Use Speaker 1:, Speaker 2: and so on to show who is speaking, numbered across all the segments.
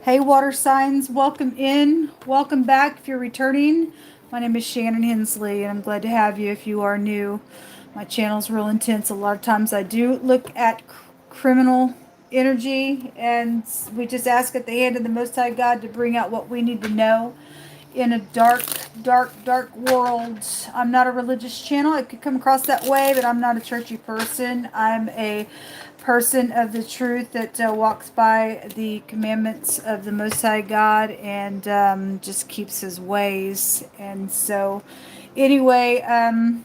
Speaker 1: Hey, water signs, welcome in. Welcome back if you're returning. My name is Shannon Hensley, and I'm glad to have you if you are new. My channel's real intense. A lot of times I do look at criminal energy, and we just ask at the hand of the Most High God to bring out what we need to know in a dark world. I'm not a religious channel. It could come across that way, but I'm not a churchy person. I'm a person of the truth that walks by the commandments of the Most High God and just keeps his ways. And so, anyway,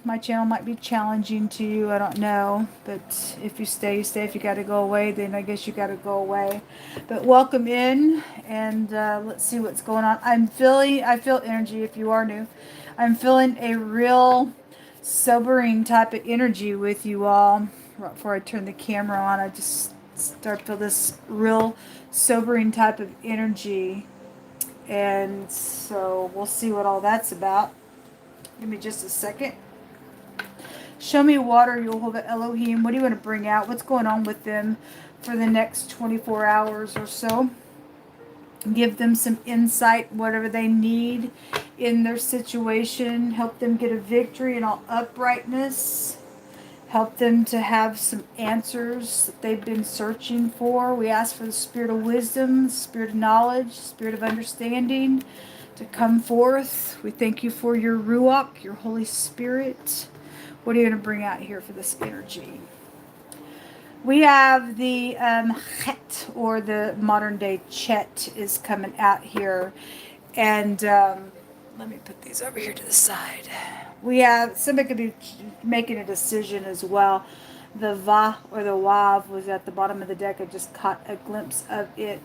Speaker 1: my channel might be challenging to you. I don't know. But if you stay, you stay. If you got to go away, then I guess you got to go away. But welcome in, and let's see what's going on. I feel energy if you are new. I'm feeling a real sobering type of energy with you all. Right before I turn the camera on, I just start to feel this real sobering type of energy. And so we'll see what all that's about. Give me just a second. Show me water, Yhvh'S Elohim. What do you want to bring out? What's going on with them for the next 24 hours or so? Give them some insight, whatever they need in their situation. Help them get a victory in all uprightness. Help them to have some answers that they've been searching for. We ask for the spirit of wisdom, spirit of knowledge, spirit of understanding to come forth. We thank you for your Ruach, your Holy Spirit. What are you going to bring out here for this energy? We have the Chet, or the modern day Chet, is coming out here. And let me put these over here to the side. We have, somebody could be making a decision as well. The Va or the Wav was at the bottom of the deck. I just caught a glimpse of it.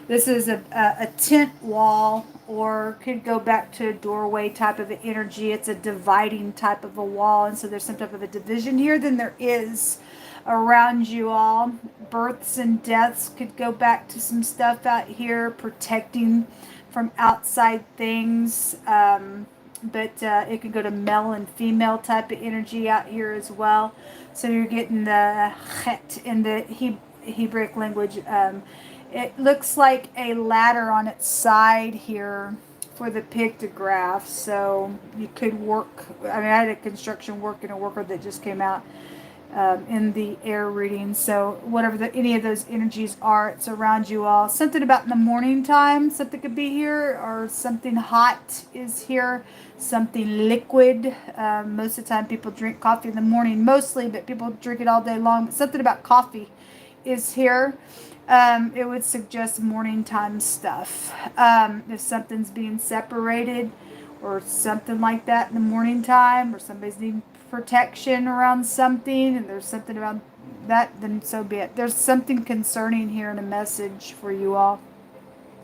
Speaker 1: This is a tent wall, or could go back to a doorway type of energy. It's a dividing type of a wall. And so there's some type of a division here than there is around you all. Births and deaths could go back to some stuff out here, protecting from outside things. But it could go to male and female type of energy out here as well. So you're getting the chet in the Hebrew language. It looks like a ladder on its side here for the pictograph. So you could work. I mean, I had a construction work and a worker that just came out in the air reading. So whatever any of those energies are, it's around you all. Something about in the morning time, something could be here, or something hot is here, something liquid. Most of the time people drink coffee in the morning, mostly, but people drink it all day long. But something about coffee is here. It would suggest morning time stuff. If something's being separated or something like that in the morning time, or somebody's needing protection around something, and there's something about that, then so be it. There's something concerning here in a message for you all.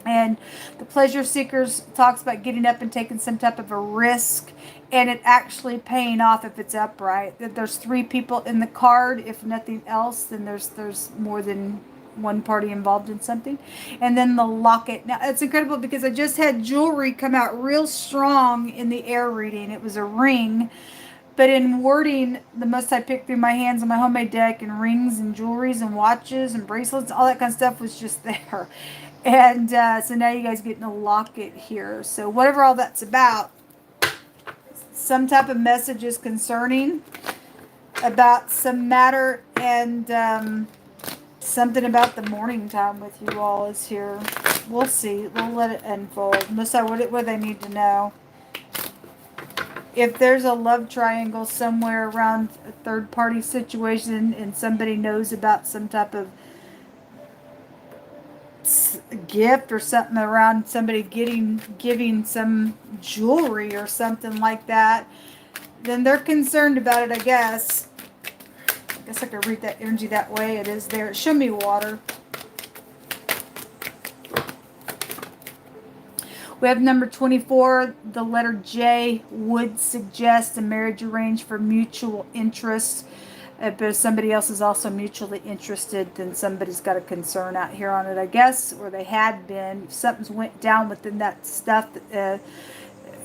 Speaker 1: And the pleasure seekers talks about getting up and taking some type of a risk, and it actually paying off if it's upright. That there's 3 people in the card. If nothing else, then there's more than one party involved in something. And then the locket. Now it's incredible because I just had jewelry come out real strong in the air reading. It was a ring. But in wording, the most I picked through my hands on my homemade deck, and rings and jewelries and watches and bracelets, all that kind of stuff was just there. And so now you guys getting a locket here. So whatever all that's about, some type of message is concerning about some matter, and something about the morning time with you all is here. We'll see. We'll let it unfold. Messiah, what do they need to know? If there's a love triangle somewhere around a third party situation, and somebody knows about some type of gift or something around somebody giving some jewelry or something like that, then they're concerned about it, I guess. I guess I could read that energy that way. It is there. Show me water. We have number 24. The letter J would suggest a marriage arranged for mutual interest. But if somebody else is also mutually interested, then somebody's got a concern out here on it, I guess, or they had been. If something's went down within that stuff,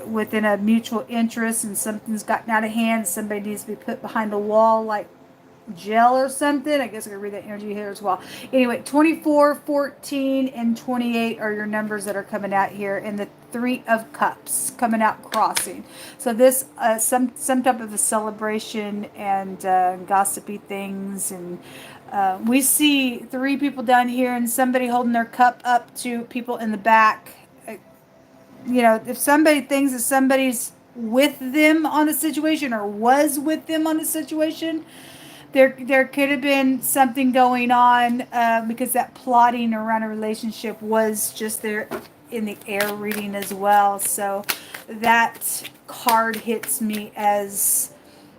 Speaker 1: within a mutual interest, and something's gotten out of hand, somebody needs to be put behind a wall, like gel or something. I guess I could read that energy here as well. Anyway, 24, 14, and 28 are your numbers that are coming out here, and the Three of Cups coming out crossing. So this some type of a celebration and gossipy things, and we see three people down here and somebody holding their cup up to people in the back. You know, if somebody thinks that somebody's with them on the situation or was with them on the situation, there could have been something going on because that plotting around a relationship was just there in the air reading as well. So that card hits me as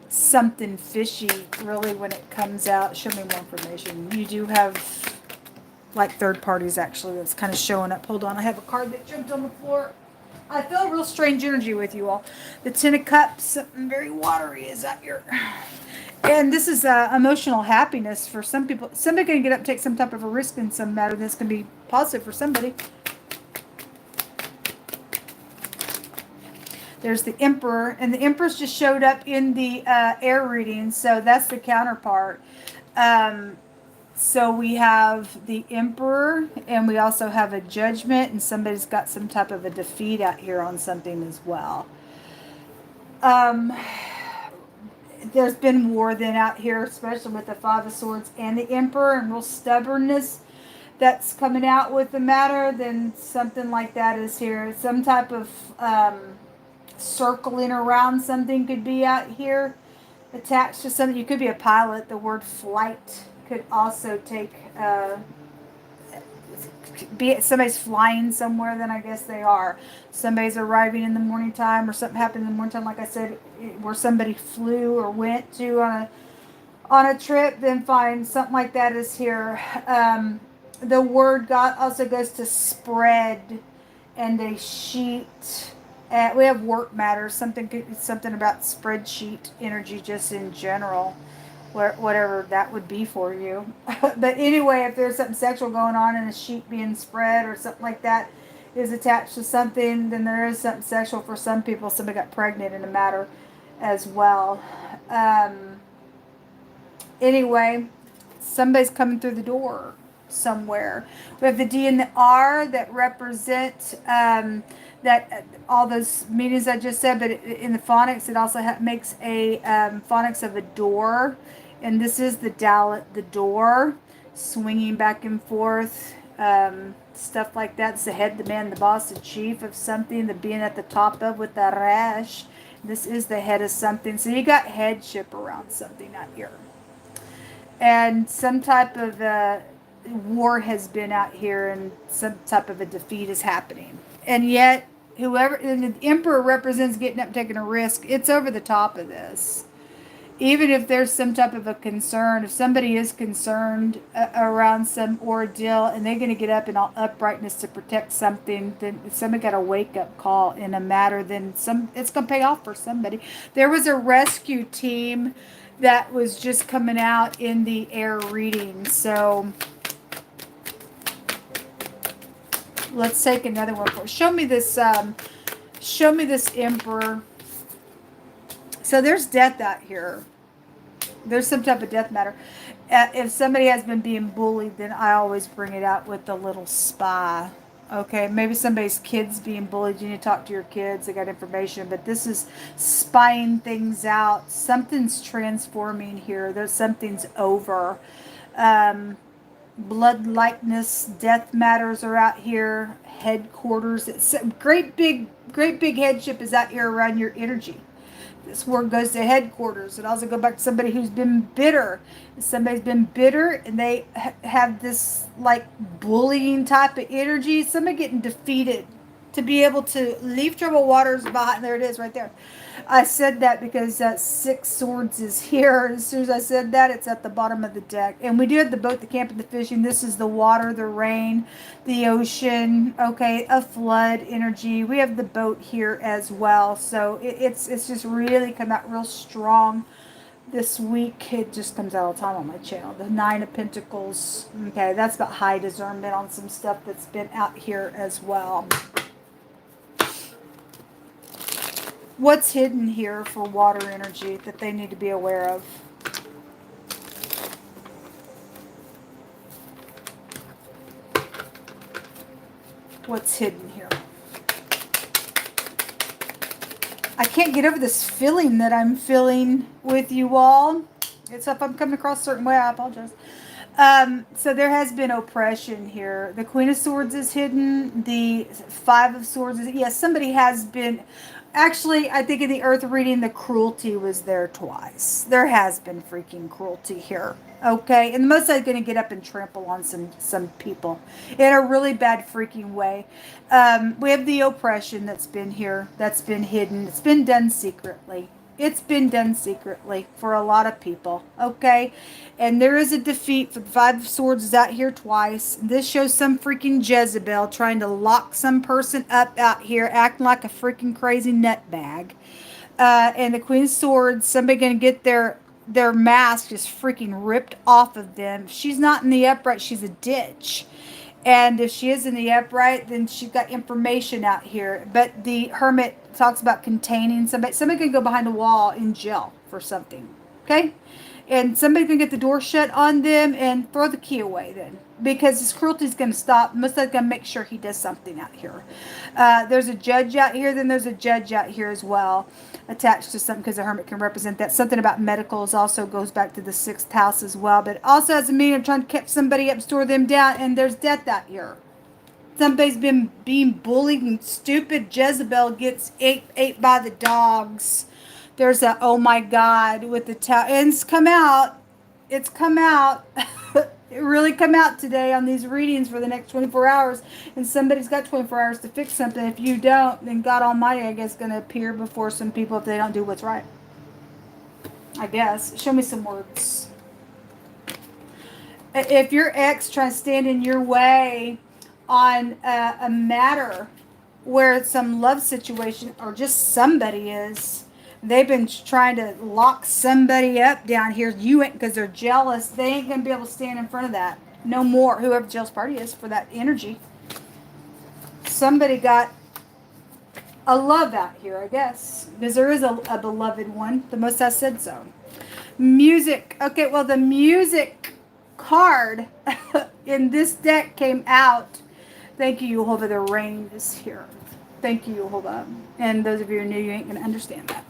Speaker 1: something fishy, really, when it comes out. Show me more information. You do have like third parties actually that's kind of showing up. Hold on, I have a card that jumped on the floor. I feel a real strange energy with you all. The Ten of Cups, something very watery is out here. And this is emotional happiness for some people. Somebody can get up and take some type of a risk in some matter that's going to be positive for somebody. There's the Emperor, and the Empress just showed up in the air reading, so that's the counterpart. So we have the Emperor, and we also have a Judgment, and somebody's got some type of a defeat out here on something as well. There's been war then out here, especially with the Five of Swords and the Emperor, and real stubbornness that's coming out with the matter. Then something like that is here. Some type of circling around something could be out here attached to something. You could be a pilot. The word flight could also take be somebody's flying somewhere, then I guess they are. Somebody's arriving in the morning time, or something happened in the morning time, like I said, where somebody flew or went to on a trip, then fine, something like that is here. The word God also goes to spread and a sheet. We have work matters, something about spreadsheet energy just in general. Whatever that would be for you. But anyway, if there's something sexual going on and a sheet being spread or something like that is attached to something, then there is something sexual for some people. Somebody got pregnant in a matter as well. Anyway, somebody's coming through the door somewhere. We have the D and the R that represent that all those meanings I just said, but in the phonics, it also makes a phonics of a door. And this is the door, swinging back and forth, stuff like that. It's the head, the man, the boss, the chief of something, the being at the top of with the rash. This is the head of something. So you got headship around something out here. And some type of war has been out here, and some type of a defeat is happening. And yet, and the Emperor represents getting up and taking a risk. It's over the top of this. Even if there's some type of a concern, if somebody is concerned around some ordeal and they're going to get up in all uprightness to protect something, then somebody got a wake-up call in a matter, then it's going to pay off for somebody. There was a rescue team that was just coming out in the air reading. So let's take another one. Show me this Emperor. So there's death out here. There's some type of death matter. If somebody has been being bullied, then I always bring it out with the little spy. Okay, maybe somebody's kid's being bullied. You need to talk to your kids. They got information. But this is spying things out. Something's transforming here. Something's over. Blood likeness, death matters are out here. Headquarters. It's great big headship is out here around your energy. This word goes to headquarters. It also goes back to somebody who's been bitter. If somebody's been bitter and they have this like bullying type of energy, somebody getting defeated to be able to leave troubled waters behind. There it is right there. I said that because Six Swords is here. As soon as I said that, it's at the bottom of the deck. And we do have the boat, the camp, and the fishing. This is the water, the rain, the ocean, okay, a flood energy. We have the boat here as well. So it's just really come out real strong this week. It just comes out all the time on my channel. The Nine of Pentacles. Okay, that's about high discernment on some stuff that's been out here as well. What's hidden here for water energy that they need to be aware of? what's hidden here. I can't get over this feeling that I'm feeling with you all. It's if I'm coming across a certain way, I apologize. So there has been oppression here. The Queen of Swords is hidden. The Five of Swords is, yes, somebody has been. Actually, I think in the Earth reading, the cruelty was there twice. There has been freaking cruelty here. Okay, and the Most High is going to get up and trample on some people in a really bad freaking way. We have the oppression that's been here, that's been hidden. It's been done secretly. It's been done secretly for a lot of people, okay? And there is a defeat for the Five of Swords is out here twice. This shows some freaking Jezebel trying to lock some person up out here, acting like a freaking crazy nutbag. And the Queen of Swords, somebody going to get their mask just freaking ripped off of them. If she's not in the upright, she's a ditch. And if she is in the upright, then she's got information out here. But the Hermit talks about containing somebody. Somebody can go behind a wall in jail for something. Okay? And somebody can get the door shut on them and throw the key away then. Because his cruelty is going to stop. Most likely going to make sure he does something out here. There's a judge out here. Then there's a judge out here as well. Attached to something because the Hermit can represent that. Something about medicals also goes back to the 6th house as well. But it also has a meaning of trying to keep somebody up, store them down. And there's death out here. Somebody's been being bullied and stupid Jezebel gets ate by the dogs. There's a, oh my God, with the and it's come out. It's come out. It really come out today on these readings for the next 24 hours. And somebody's got 24 hours to fix something. If you don't, then God Almighty, I guess, is going to appear before some people if they don't do what's right. I guess. Show me some words. If your ex trying to stand in your way on a matter where it's some love situation or just somebody is, they've been trying to lock somebody up down here. You ain't, because they're jealous. They ain't going to be able to stand in front of that. No more. Whoever the jealous party is for that energy. Somebody got a love out here, I guess. Because there is a beloved one. The Most High said so. Music. Okay, well, the music card in this deck came out. Thank you, Yhvh'S. The rain is here. Thank you, Yhvh'S. And those of you who are new, you ain't going to understand that.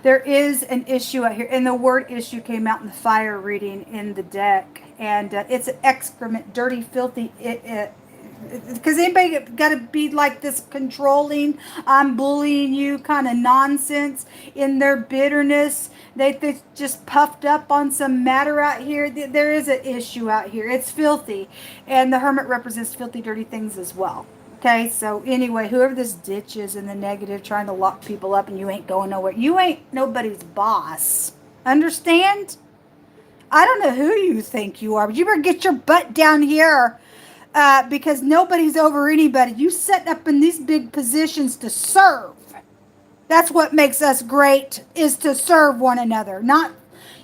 Speaker 1: There is an issue out here, and the word issue came out in the fire reading in the deck, and it's an excrement, dirty, filthy. Because anybody got to be like this controlling, I'm bullying you kind of nonsense in their bitterness. They just puffed up on some matter out here. There is an issue out here. It's filthy, and the Hermit represents filthy, dirty things as well. Okay, so anyway, whoever this ditch is in the negative trying to lock people up and you ain't going nowhere. You ain't nobody's boss. Understand? I don't know who you think you are, but you better get your butt down here because nobody's over anybody. You set up in these big positions to serve. That's what makes us great, is to serve one another. Not,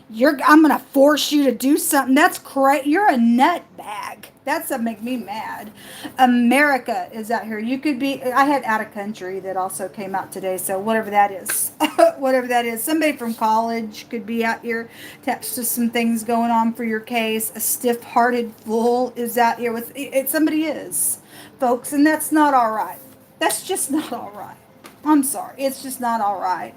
Speaker 1: I'm going to force you to do something. That's crazy. You're a nutbag. That's what make me mad. America is out here. You could be, I had out of country that also came out today. So whatever that is, whatever that is, somebody from college could be out here attached to some things going on for your case. A stiff-hearted fool is out here with it. Somebody is, folks, and that's not all right. That's just not all right. I'm sorry. It's just not all right.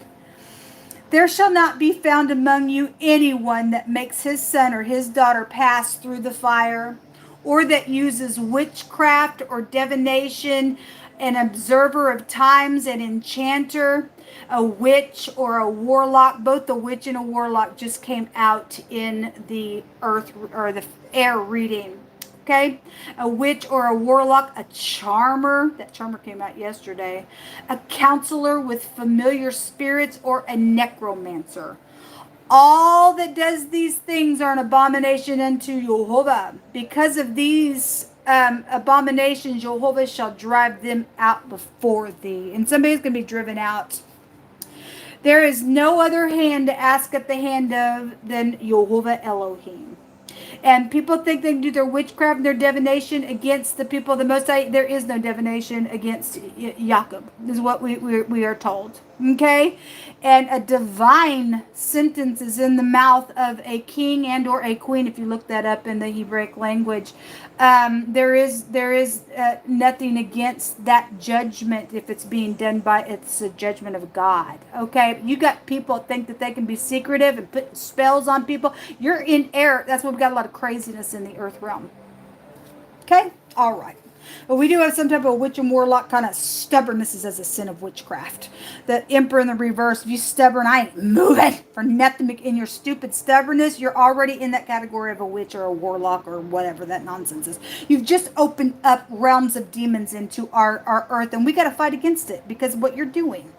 Speaker 1: There shall not be found among you anyone that makes his son or his daughter pass through the fire, or that uses witchcraft or divination, an observer of times, an enchanter, a witch or a warlock. Both a witch and a warlock just came out in the earth or the air reading. Okay, a witch or a warlock, a charmer. That charmer came out yesterday. A counselor with familiar spirits, or a necromancer. All that does these things are an abomination unto Yhvh'S. Because of these abominations, Yhvh'S shall drive them out before thee. And somebody's going to be driven out. There is no other hand to ask at the hand of than Yhvh'S Elohim. And people think they can do their witchcraft and their divination against the people of the Most High. There is no divination against Jacob, is what we are told. Okay, and a divine sentence is in the mouth of a king and or a queen. If you look that up in the Hebraic language, there is nothing against that judgment if it's being done by it's a judgment of God. Okay, you got people that think that they can be secretive and put spells on people. You're in error. That's why we've got a lot of craziness in the earth realm. Okay, all right. But we do have some type of witch and warlock kind of stubbornness is as a sin of witchcraft. The emperor in the reverse, if you stubborn, I ain't moving for nothing. In your stupid stubbornness, you're already in that category of a witch or a warlock or whatever that nonsense is. You've just opened up realms of demons into our earth, and we got to fight against it because of what you're doing.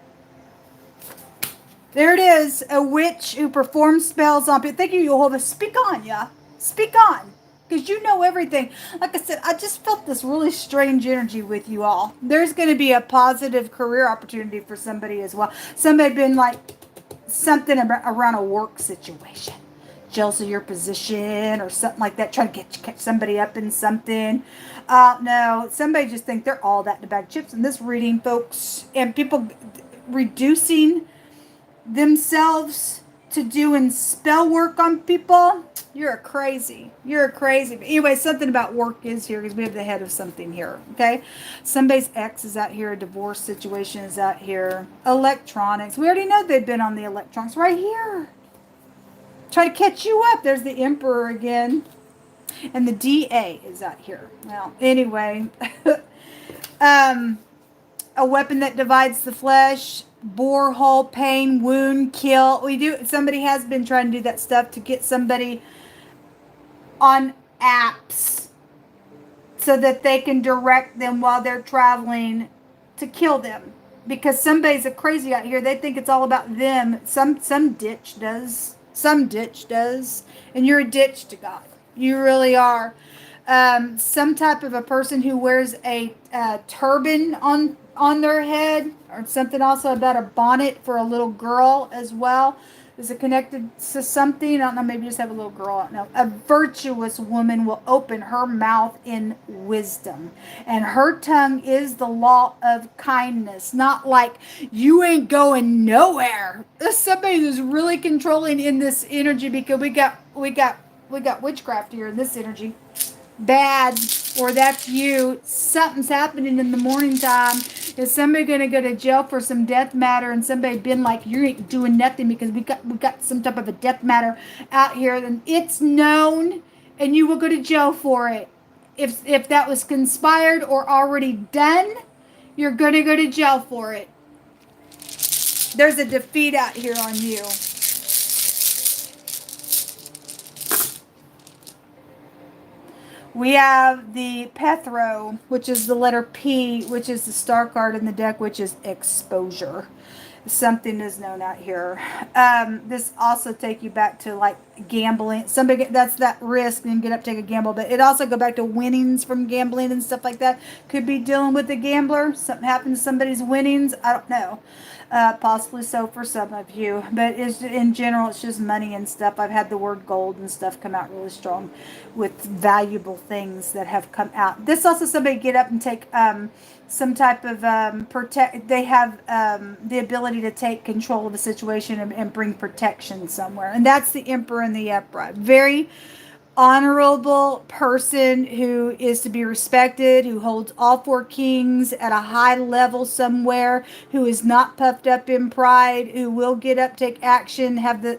Speaker 1: There it is, a witch who performs spells on people. Thank you, Yhvh'S. Speak on, yeah. Speak on. Because you know everything. Like I said, I just felt this really strange energy with you all. There's going to be a positive career opportunity for somebody as well. Somebody been like something around a work situation. Jealous of your position or something like that. Trying to catch somebody up in something. No, somebody just think they're all that in a bag of chips in this reading, folks. And people reducing themselves to doing spell work on people. You're crazy. You're crazy. But anyway, something about work is here because we have the head of something here. Okay. Somebody's ex is out here. A divorce situation is out here. Electronics. We already know they've been on the electronics right here. Try to catch you up. There's the emperor again. And the DA is out here. Well, anyway. A weapon that divides the flesh. Bore hole, pain, wound, kill. Somebody has been trying to do that stuff to get somebody on apps so that they can direct them while they're traveling to kill them. Because somebody's a crazy out here. They think it's all about them. Some ditch does. Some ditch does. And you're a ditch to God. You really are. Some type of a person who wears a turban on their head, or something also about a bonnet for a little girl as well. Is it connected to something? I don't know, maybe just have a little girl. I don't know. A virtuous woman will open her mouth in wisdom. And her tongue is the law of kindness. Not like, you ain't going nowhere. There's somebody who's really controlling in this energy because we got witchcraft here in this energy. Bad, or that's you. Something's happening in the morning time. Is somebody gonna go to jail for some death matter? And somebody been like, you ain't doing nothing because we got some type of a death matter out here. Then it's known, and you will go to jail for it. If that was conspired or already done, you're gonna go to jail for it. There's a defeat out here on you. We have the Pethro, which is the letter P, which is the star card in the deck, which is exposure. Something is known out here. This also take you back to like gambling. Somebody that's that risk and get up, take a gamble. But it also go back to winnings from gambling and stuff like that. Could be dealing with a gambler. Something happened to somebody's winnings. I don't know. Possibly so for some of you, but in general, it's just money and stuff. I've had the word gold and stuff come out really strong with valuable things that have come out. This also somebody get up and take some type of protect. They have the ability to take control of the situation and bring protection somewhere, and that's the Emperor in the upright. Very honorable person who is to be respected, who holds all four kings at a high level somewhere, who is not puffed up in pride, who will get up, take action, have the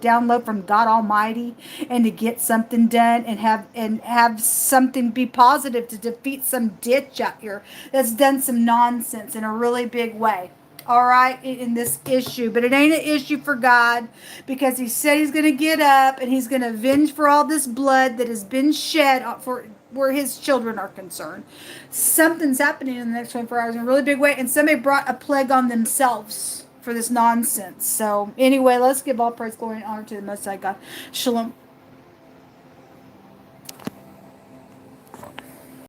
Speaker 1: download from God Almighty, and to get something done and have something be positive to defeat some ditch out here that's done some nonsense in a really big way. All right, in this issue, but it ain't an issue for God, because he said he's going to get up and he's going to avenge for all this blood that has been shed for where his children are concerned. Something's happening in the next 24 hours in a really big way, and somebody brought a plague on themselves for this nonsense. So anyway, let's give all praise, glory, and honor to the Most High God. Shalom.